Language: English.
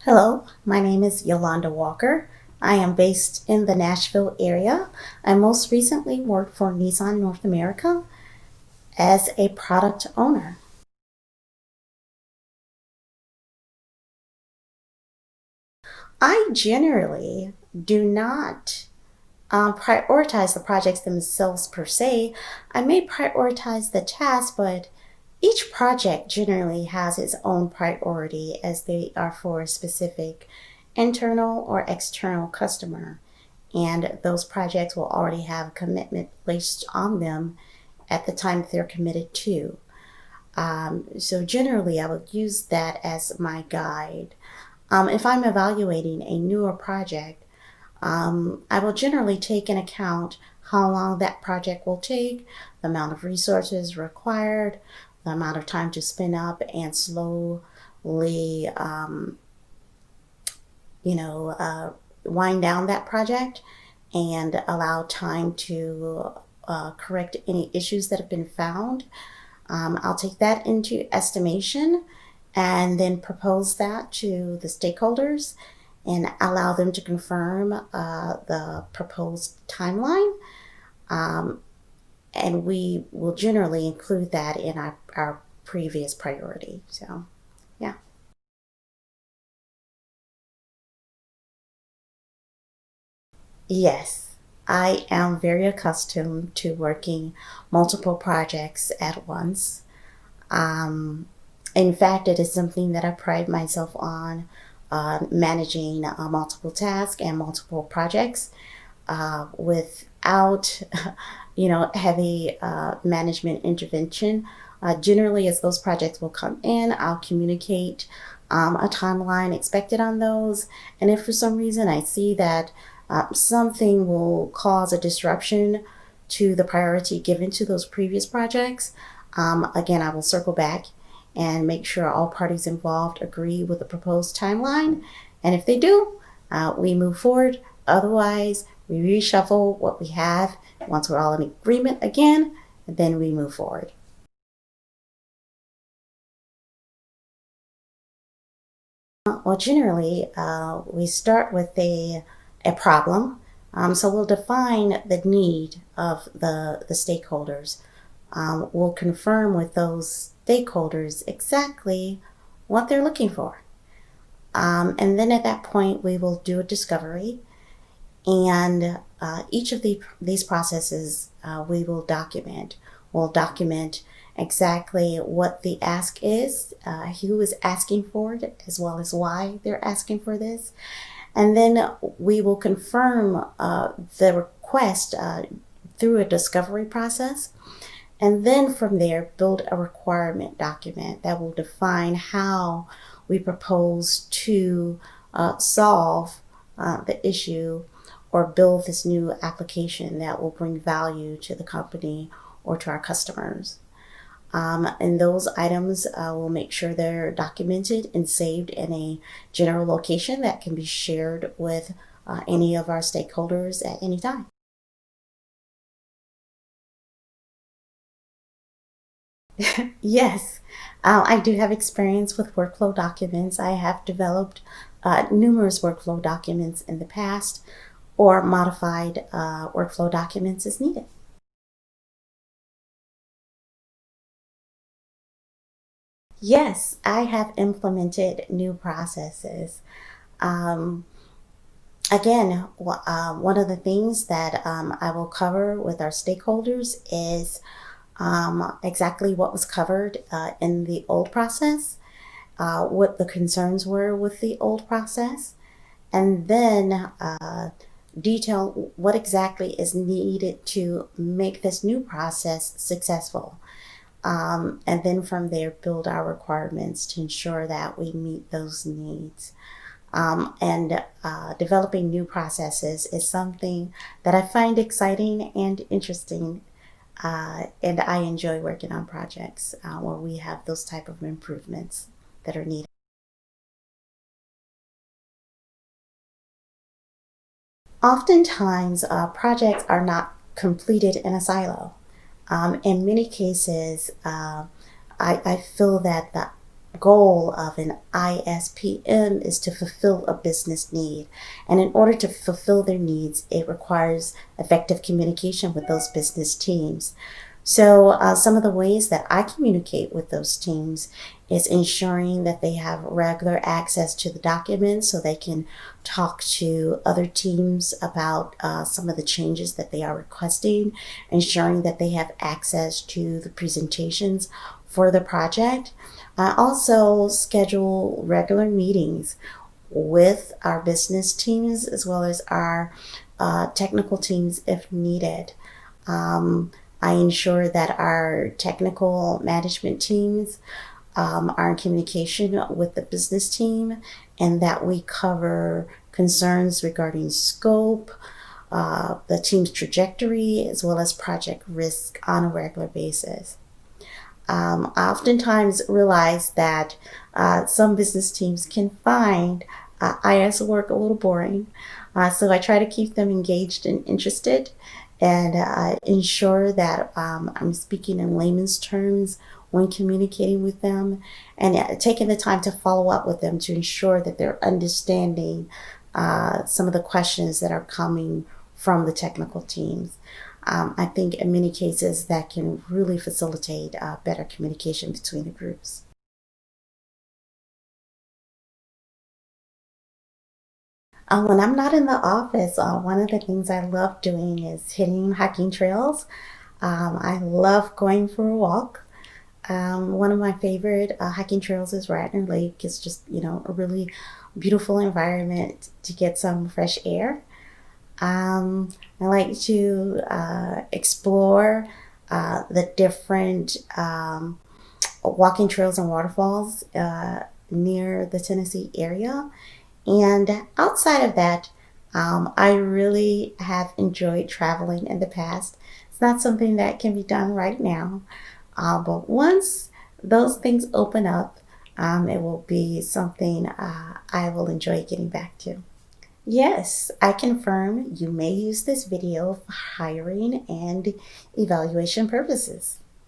Hello, my name is Yolanda Walker. I am based in the Nashville area. I most recently worked for Nissan North America as a product owner. I generally do not prioritize the projects themselves per se. I may prioritize the task, but each project generally has its own priority as they are for a specific internal or external customer. And those projects will already have a commitment placed on them at the time that they're committed to. So generally, I would use that as my guide. If I'm evaluating a newer project, I will generally take into account how long that project will take, the amount of resources required, the amount of time to spin up and slowly, wind down that project and allow time to correct any issues that have been found. I'll take that into estimation and then propose that to the stakeholders and allow them to confirm the proposed timeline. Um, and we will generally include that in our previous priority. So, yeah. Yes, I am very accustomed to working multiple projects at once. Um, in fact, it is something that I pride myself on, managing multiple tasks and multiple projects without, heavy management intervention. Generally, as those projects will come in, I'll communicate a timeline expected on those. And if for some reason I see that something will cause a disruption to the priority given to those previous projects, again, I will circle back and make sure all parties involved agree with the proposed timeline. And if they do, we move forward. Otherwise, we reshuffle what we have. Once we're all in agreement again, then we move forward. Well, generally, we start with a problem. So we'll define the need of the stakeholders. We'll confirm with those stakeholders exactly what they're looking for. And then at that point, we will do a discovery. And each of these processes we will document. We'll document exactly what the ask is, who is asking for it, as well as why they're asking for this. And then we will confirm the request through a discovery process. And then from there, build a requirement document that will define how we propose to solve the issue or build this new application that will bring value to the company or to our customers. And those items will make sure they're documented and saved in a general location that can be shared with any of our stakeholders at any time. Yes, I do have experience with workflow documents. I have developed numerous workflow documents in the past or modified workflow documents as needed. Yes, I have implemented new processes. Um, Again, one of the things that I will cover with our stakeholders is exactly what was covered in the old process, what the concerns were with the old process, and then detail what exactly is needed to make this new process successful. And then from there, build our requirements to ensure that we meet those needs. And developing new processes is something that I find exciting and interesting, and I enjoy working on projects where we have those type of improvements that are needed. Oftentimes, projects are not completed in a silo. In many cases, I feel that goal of an ISPM is to fulfill a business need. And in order to fulfill their needs, it requires effective communication with those business teams. So, some of the ways that I communicate with those teams is ensuring that they have regular access to the documents so they can talk to other teams about some of the changes that they are requesting, ensuring that they have access to the presentations for the project. I also schedule regular meetings with our business teams as well as our technical teams if needed. Um, I ensure that our technical management teams are in communication with the business team and that we cover concerns regarding scope, the team's trajectory, as well as project risk on a regular basis. I oftentimes realize that some business teams can find IS work a little boring. So I try to keep them engaged and interested and ensure that I'm speaking in layman's terms when communicating with them and taking the time to follow up with them to ensure that they're understanding some of the questions that are coming from the technical teams. I think in many cases that can really facilitate better communication between the groups. When I'm not in the office, one of the things I love doing is hitting hiking trails. I love going for a walk. One of my favorite hiking trails is Radnor Lake. It's just, a really beautiful environment to get some fresh air. I like to explore the different walking trails and waterfalls near the Tennessee area. And outside of that, I really have enjoyed traveling in the past. It's not something that can be done right now, but once those things open up, it will be something I will enjoy getting back to. Yes, I confirm you may use this video for hiring and evaluation purposes.